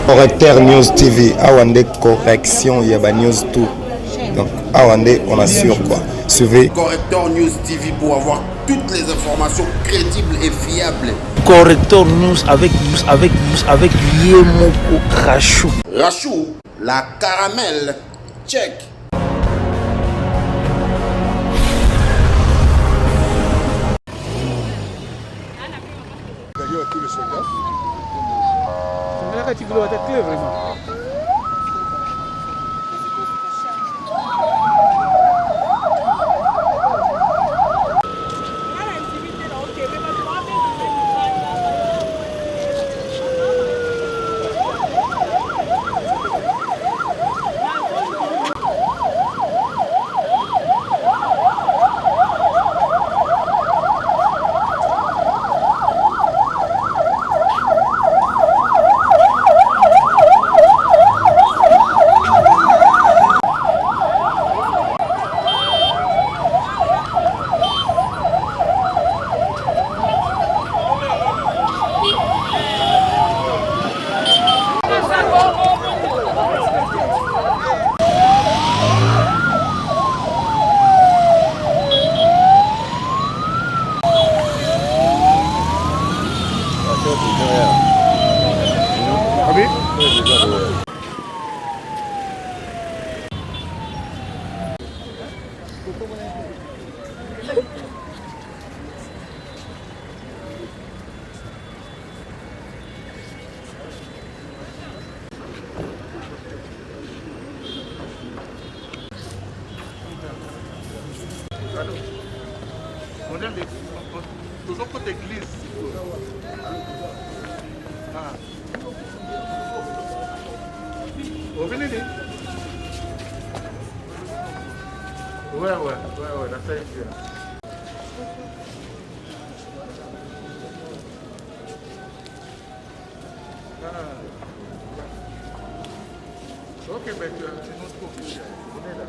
Correcteur News TV, Awande correction, il y a ba news tout. Donc Awande, on assure quoi. Suivez Correcteur News TV pour avoir toutes les informations crédibles et fiables. Correcteur News avec Yemoko Rachou. Rachou, la caramel, check. Tous les soldats. Tu veux la clé vraiment. Toujours côté église. Vous venez dit? Ouais, la salle est là. Ok, mais tu es notre officiel. On est là.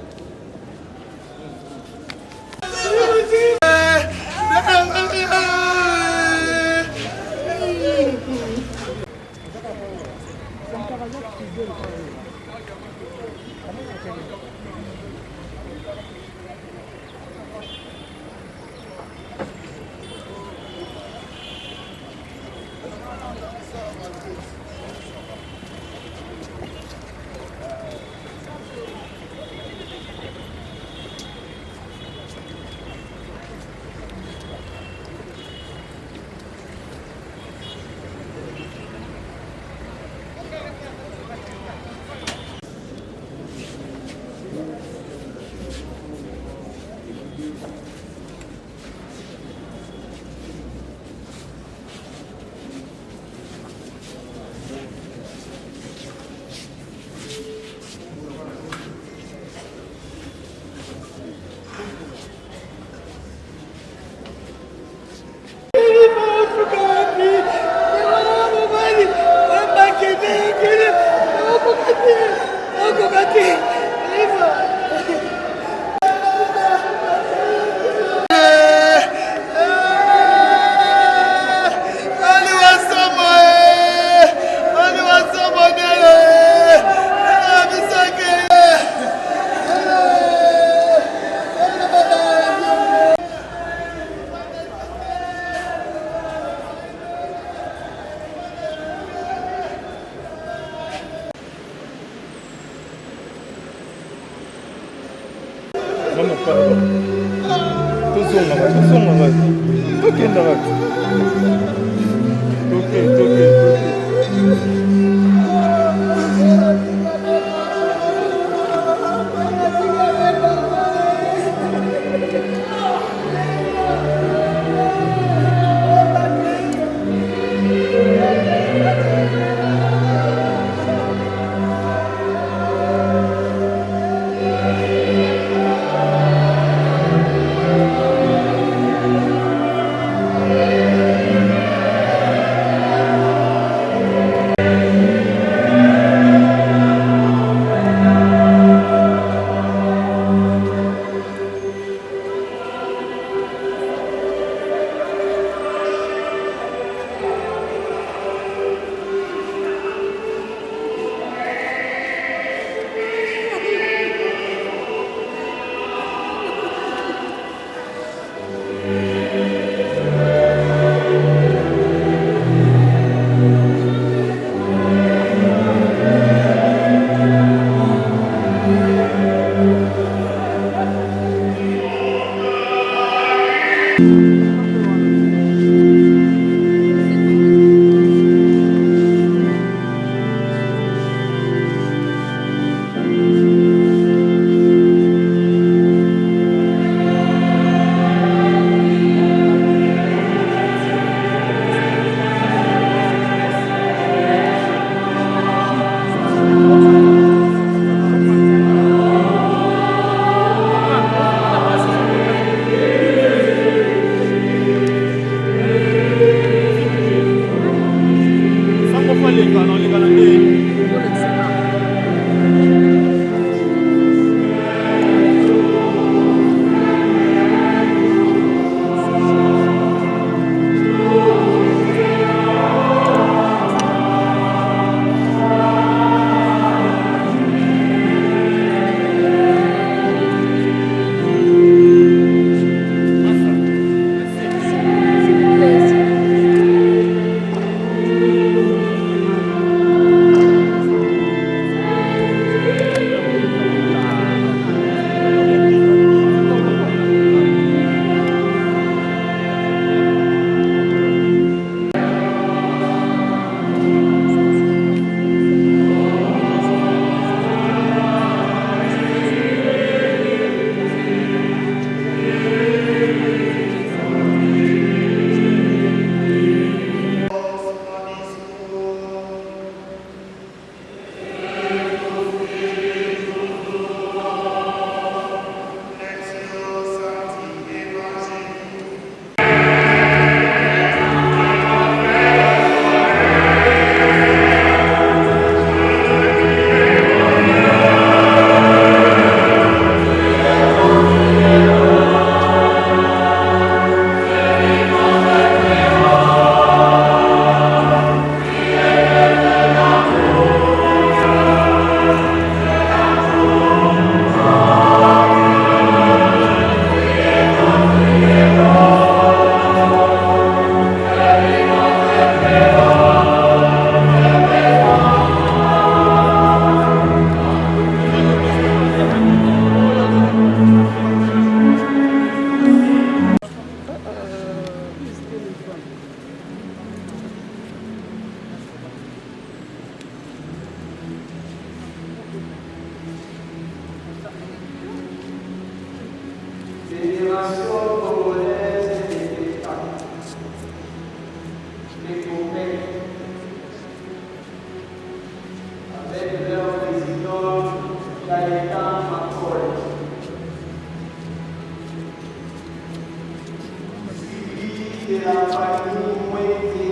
la famille Mwete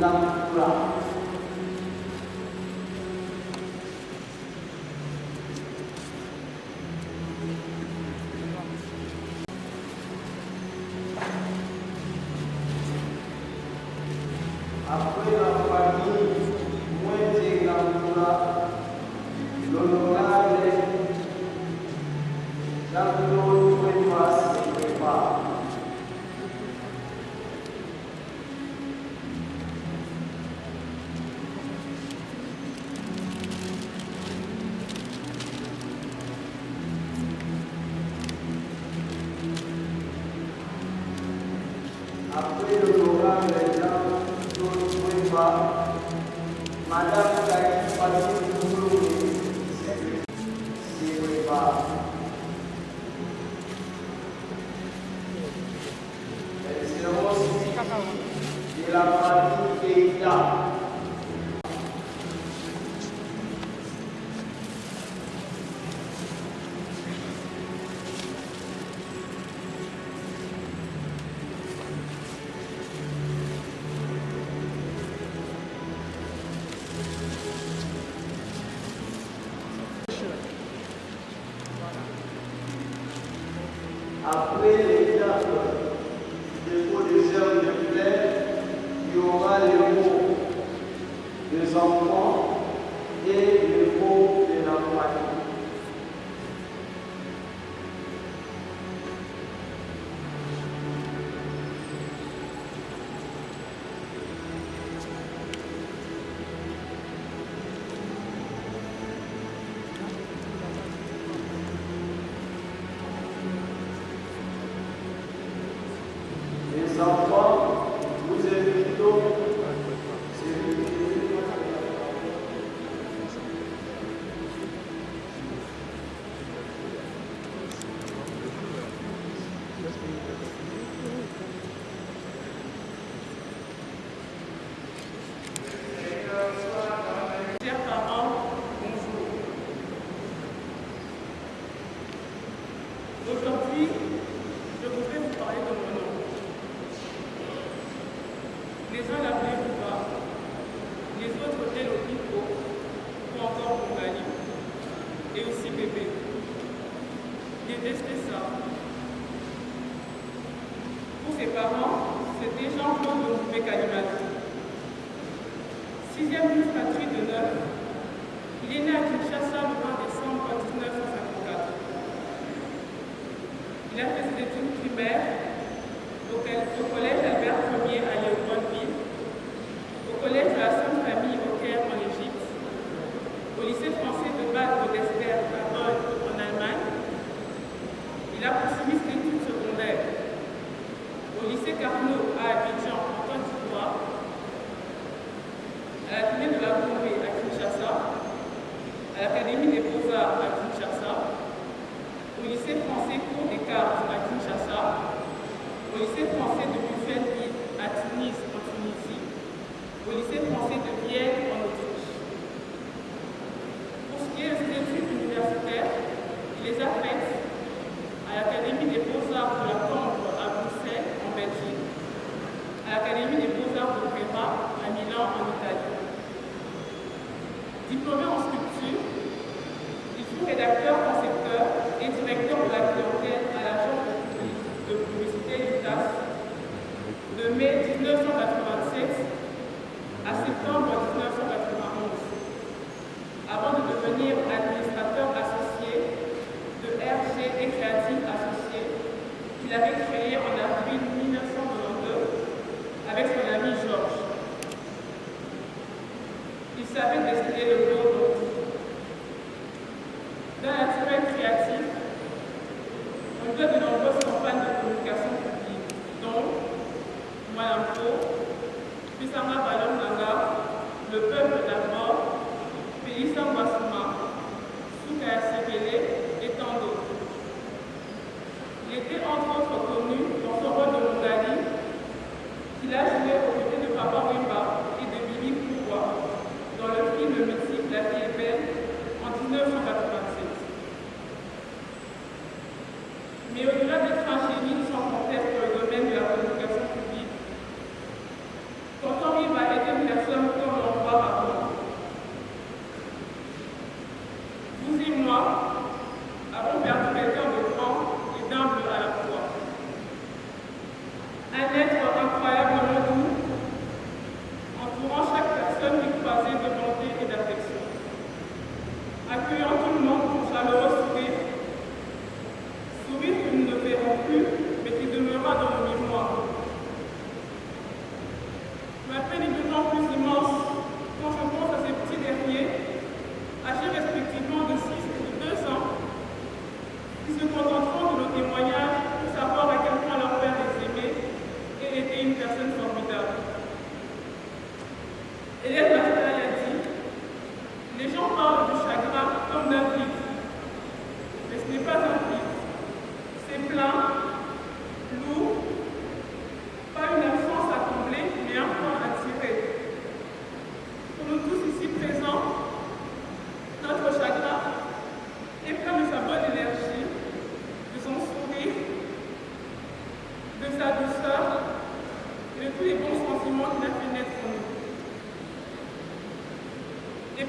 Namkula. Après la famille Mwete Namkula, l'honorable Jean-Claude Ouémas Ouémas. Après l'honorable Jean-Claude Ouémas, Madame Gaï Fatou Moulouni, c'est Ouémas. De la famille Keïta. Après l'étape dépôt des heures de plaie, il y aura les mots des enfants et les mots de la famille. Les enfants, vous invitons. Chers parents, bonjour. Aujourd'hui, je voudrais vous parler de mon nom. Les uns l'appelaient Ruba, les autres Hello Pico, ou encore Mongali, et aussi bébé. Détestait ça. Pour ses parents, c'était Jean-Claude Omoubé Kalimati. 6e illustratrice de 9. Il est né à Kinshasa le 20 décembre 1954. Il a fait ses études primaires au collège Albert Ier à Léopoldville, au collège de la Sainte Famille au Caire en Égypte, au lycée français de Bad Godesberg à Bonn en Allemagne. Il a poursuivi ses études secondaires au lycée Carnot à Abidjan en Côte d'Ivoire, à l'Atelier de la Bombée à Kinshasa, à l'Académie des Beaux-Arts à Kinshasa, au lycée français Cours des Cartes à Kinshasa, au lycée français de Buffenville à Tunis en Tunisie, au lycée français de Vienne en Autriche. Pour ce qui est de ses études universitaires, il les a faites à l'Académie des Beaux-Arts de la Cambre à Bruxelles en Belgique, à l'Académie des Beaux-Arts de Brera à Milan en Italie. Diplômé en sculpture, il fut rédacteur-concepteur et directeur de la clientèle à l'agence de publicité Lutas de mai 1987 à septembre 1991, avant de devenir administrateur associé de RG et Créatif Associé qu'il avait créé en avril 1992 avec son ami Georges. Il savait dessiner le monde. Dans la naturel créatif, on doit de nombreuses campagnes de communication publique, dont Malampo, Pisanga Balon Nanga, Le Peuple d'abord, Pélissa Mbasuma, Souka Sebele et tant d'autres. Il était entre autres connu dans son rôle de Mongali, qu'il a joué aux côtés de Papa Wemba et de Bibi Kouwa dans le film mythique La vie est belle en 1987. Mais au-delà d'être un génie sans conteste dans le domaine de la communication publique,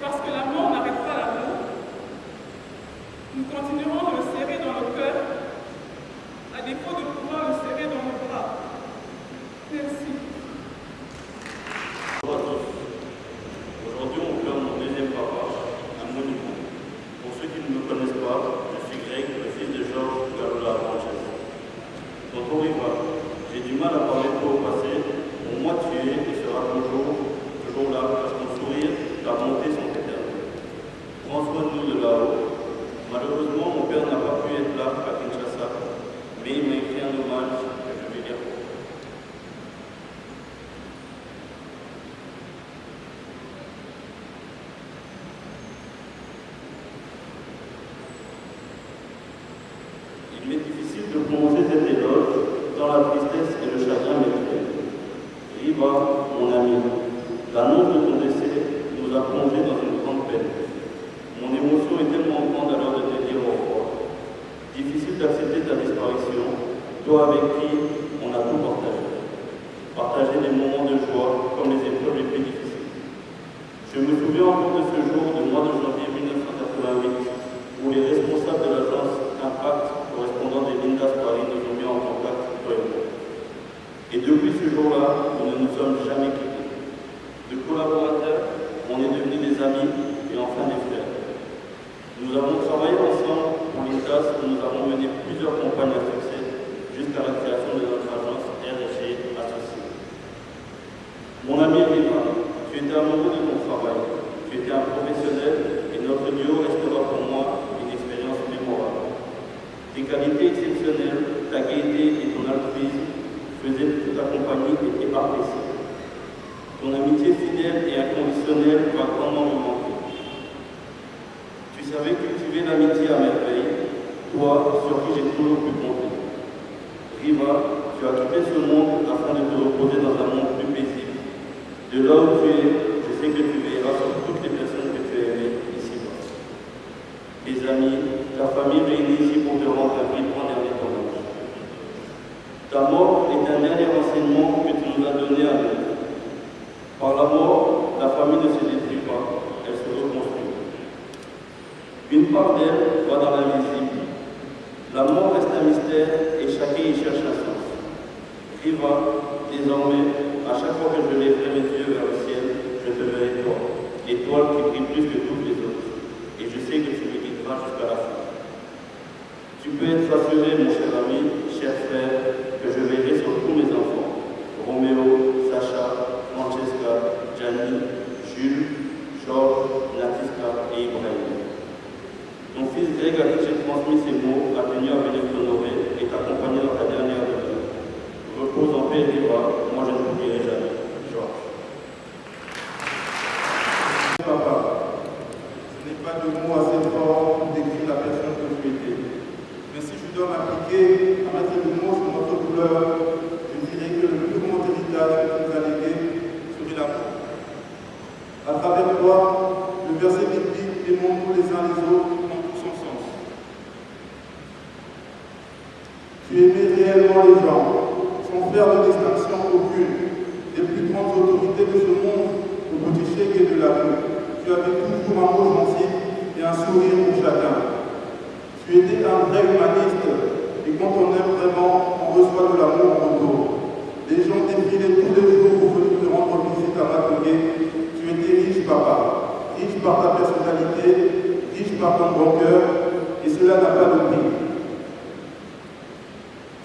parce que l'amour n'arrête pas l'amour, nous continuerons de le serrer dans nos cœurs, à défaut de pouvoir le serrer dans nos bras. Merci. Aujourd'hui, on pleure mon deuxième papa, un monument. Pour ceux qui ne me connaissent pas, je suis Greg, le fils de Georges Galola Sanchez. Tonton Riva, j'ai du mal à parler de toi au passé. Pour moi, tu es et seras toujours là, parce que ton sourire, ta bonté sont éternelles. Prends soin de nous de là-haut. Malheureusement, mon père n'a pas pu être là à Kinshasa, mais il m'a écrit un hommage que je vais lire pour toi. Il m'est difficile de prononcer cet éloge dans la tristesse et le chagrin m'étreignent. Riva, mon ami, l'annonce de ton décès nous a plongés dans une grande peine. Mon émotion est tellement grande à l'heure de te dire au revoir. Difficile d'accepter ta disparition, toi avec qui on a tout partagé. Partager des moments de joie comme les épreuves les plus difficiles. Je me souviens encore de ce jour du mois de janvier 1988 où les responsables de l'agence Impact correspondant des Lindas Paris nous ont mis en contact, toi et moi. Et depuis ce jour-là, nous ne nous sommes jamais quittés. De collaborateurs, on est devenus des amis et enfin des frères. Nous avons travaillé ensemble pour Lindas et nous avons mené plusieurs campagnes à succès jusqu'à la création de notre agence RG Associée. Mon ami Riva, tu étais amoureux de ton travail, tu étais un professionnel et notre duo restera pour moi une expérience mémorable. Tes qualités exceptionnelles, ta gaieté et ton altruisme faisaient que ta compagnie était appréciée. Ton amitié fidèle et inconditionnelle va grandement me manquer. Tu savais cultiver l'amitié à merveille, toi sur qui j'ai toujours pu compter. Riva, tu as quitté ce monde afin de te reposer dans un monde plus paisible. De là où tu es, je sais que tu veilleras sur toutes les personnes que tu as aimées ici-bas. Tes amis, ta famille réunis ici pour te rendre un vibrant dernier hommage. Ta mort est un dernier enseignement que tu nous as donné à nous. Par la mort, la famille ne se détruit pas, elle se reconstruit. Une part d'elle va dans l'invisible. La mort reste un mystère et chacun y cherche un sens. Riva, désormais, à chaque fois que je lèverai mes yeux vers le ciel, je te verrai toi, étoile qui brille plus que toutes les autres. Et je sais que tu me guideras jusqu'à la fin. Tu peux être rassuré, mon cher ami, cher frère, que je veillerai sur tous mes enfants. Roméo, Sacha, Francesca, Gianni, Jules, Georges, Natiska et Ibrahim. Ton fils Greg, à qui j'ai transmis ces mots, a tenu à venir t'honorer et t'accompagner dans ta dernière demeure. Repose en paix, Riva, moi je ne t'oublierai jamais. Georges. Papa, ce n'est pas de mots assez forts pour décrire la personne que tu étais. Mais si je dois m'appliquer à mettre des mots sur notre douleur, je dirais que le plus grand héritage que tu nous as légué serait l'amour. À travers toi, le verset biblique aimons-nous les uns les autres dans tout son sens. Tu aimais réellement les gens, sans faire de distinction aucune, des plus grandes autorités de ce monde au petit chèque de la rue. Tu avais toujours un mot gentil et un sourire pour chacun. Tu étais un vrai humaniste et quand on aime vraiment, on reçoit de l'amour en retour. Les gens défilaient tous les jours pour venir te rendre visite à Matougué. Tu étais riche, papa, riche par ta personnalité, riche par ton bon cœur, et cela n'a pas de prix.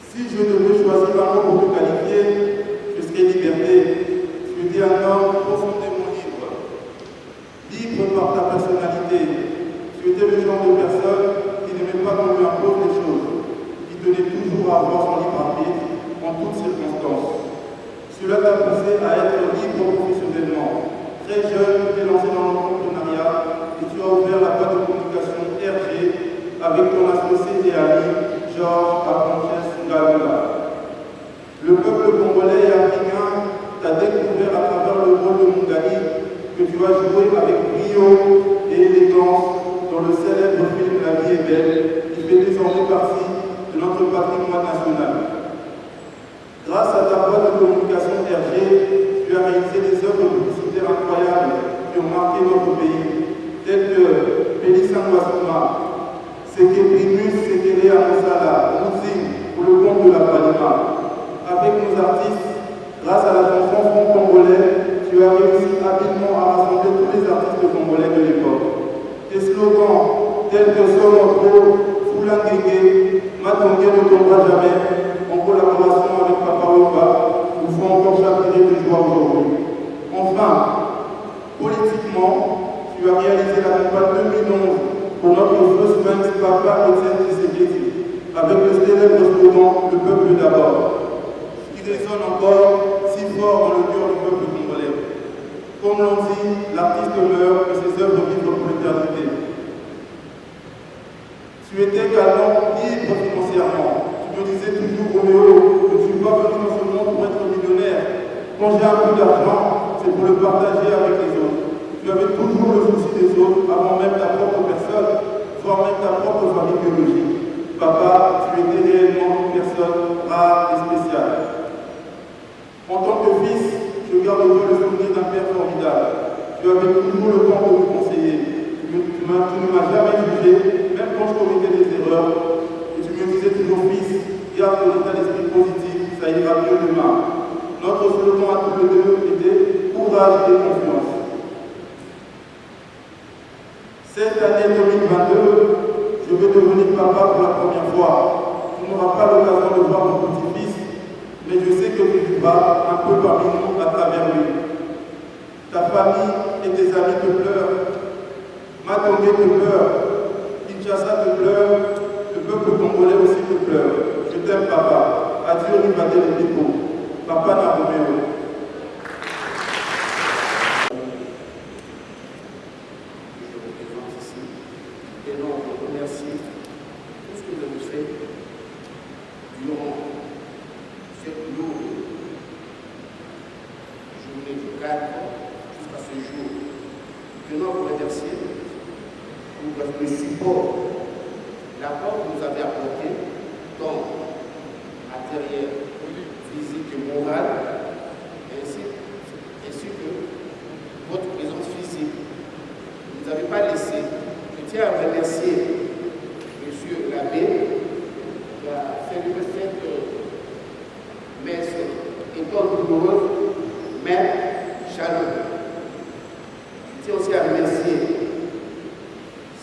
Si je devais choisir un mot pour te qualifier, je serais liberté. Tu étais un homme profondément libre. Libre par ta personnalité. Tu étais le genre de personne qui n'aimait pas qu'on lui impose des choses, qui tenait toujours à avoir son libre arbitre en toutes circonstances. Cela t'a poussé à être libre professionnellement. Très jeune, tu t'es lancé dans l'entrepreneuriat et tu as ouvert la boîte de communication RG avec ton associé et ami Georges Sanchez Galola. Le peuple congolais et africain t'a découvert à travers le rôle de Mungani que tu as joué avec brio et élégance dans le célèbre film La vie est belle, qui fait désormais partie de notre patrimoine national. Grâce à ta boîte de communication RG, tu as réalisé des œuvres publicitaires incroyables qui ont marqué notre pays. Léa Moussala, Mouzing, pour le compte de la Panama. Avec nos artistes, grâce à la chanson Front Congolais, tu as réussi habilement à rassembler tous les artistes congolais de l'époque. Tes slogans, tels que Solotro, Foulanguengue, Matongue ne tombera jamais, en collaboration avec Papa Wemba, nous font encore chavirer de joie aujourd'hui. Enfin, politiquement, tu as réalisé la campagne 2011 pour notre feu Sphinx Papa Etienne Tshisekedi, avec le célèbre slogan « Le peuple d'abord », qui résonne encore si fort dans le cœur du peuple congolais. Comme l'on dit, l'artiste meurt et ses œuvres vivent pour l'éternité. Tu étais également libre financièrement. Tu me disais toujours, Roméo, je ne suis pas venu dans ce monde pour être millionnaire. Quand j'ai un peu d'argent, c'est pour le partager avec les autres. Tu avais toujours le souci des autres, avant même ta propre personne, voire même ta propre famille biologique. Papa, tu étais réellement une personne rare et spéciale. En tant que fils, je garde au le souvenir d'un père formidable. Tu avais toujours le temps de me conseiller. Tu ne m'as jamais jugé, même quand je commettais des erreurs. Et tu me disais toujours, fils, garde ton état d'esprit positif, ça ira mieux demain. Notre slogan à tous les deux était courage et confiance. Cette année 2022, je vais devenir papa pour la première fois. Tu n'auras pas l'occasion de voir mon petit-fils, mais je sais que tu vivras un peu parmi nous à travers lui. Ta famille et tes amis te pleurent. Matongue te pleure. Kinshasa te pleure. Le peuple congolais aussi te pleure. Je t'aime, papa. Adieu, Rivadé de Pico. Papa n'a Roméo. Le support, l'apport que vous avez apporté, tant matériel, physique et moral, ainsi que votre présence physique. Vous n'avez pas laissé. Je tiens à remercier M. l'abbé qui a célébré cette messe école douloureuse, mais chaleureuse. Je tiens aussi à remercier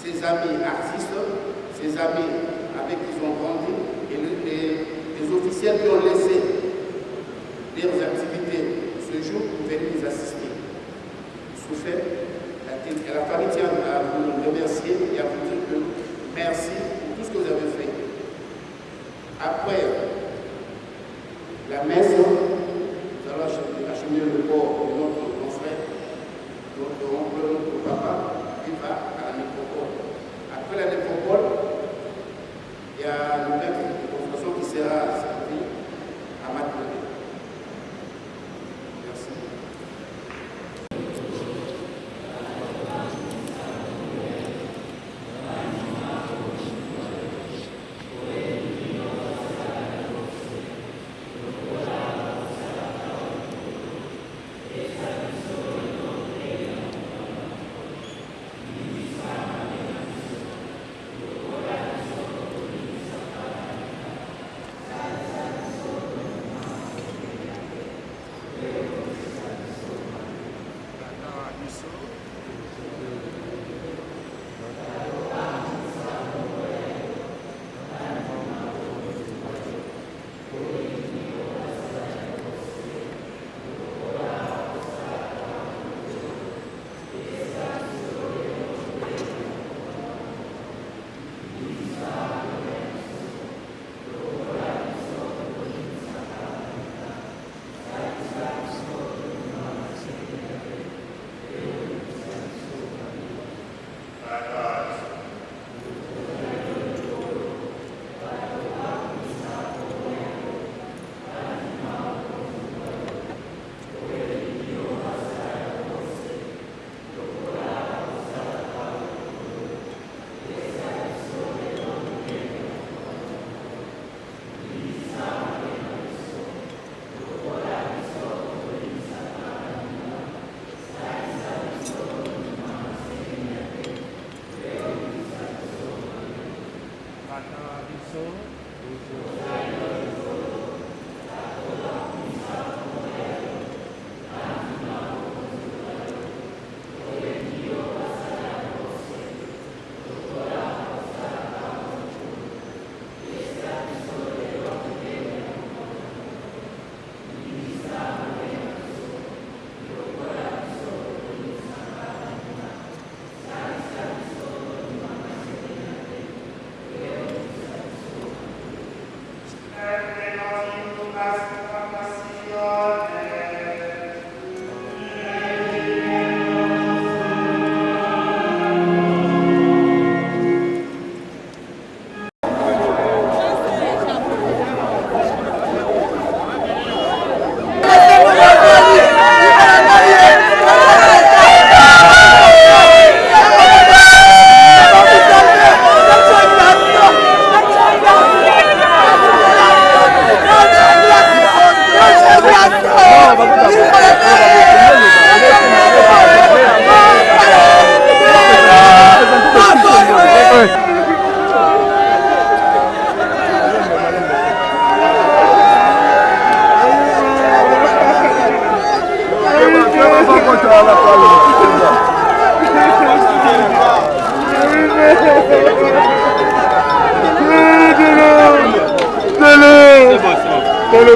ses amis artistes, ses amis avec qui ils ont grandi et les officiels qui ont laissé leurs activités ce jour pour venir nous assister. Sous fait, la famille tient à vous remercier et à vous dire que merci pour tout ce que vous avez fait. Après la messe, nous allons acheminer le corps de notre grand frère, notre oncle, notre papa, qui va à la nécropole. Après la nécropole, il y a le maître de confession qui sera servi à Matongue. Merci.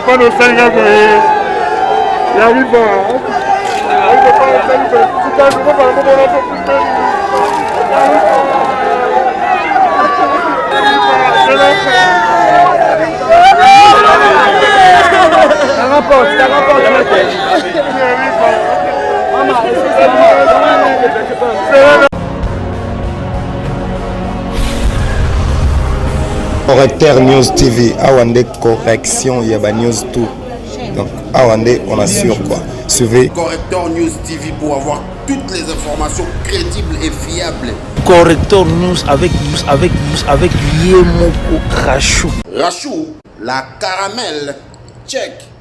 pas nos 5 ans. Il arrive pas. Correcteur News TV, Awande correction, il y a news tout. Donc Awande, on assure quoi. Suivez Correcteur News TV pour avoir toutes les informations crédibles et fiables. Correcteur News avec Yemoko Rachou. Rachou, la caramel, check.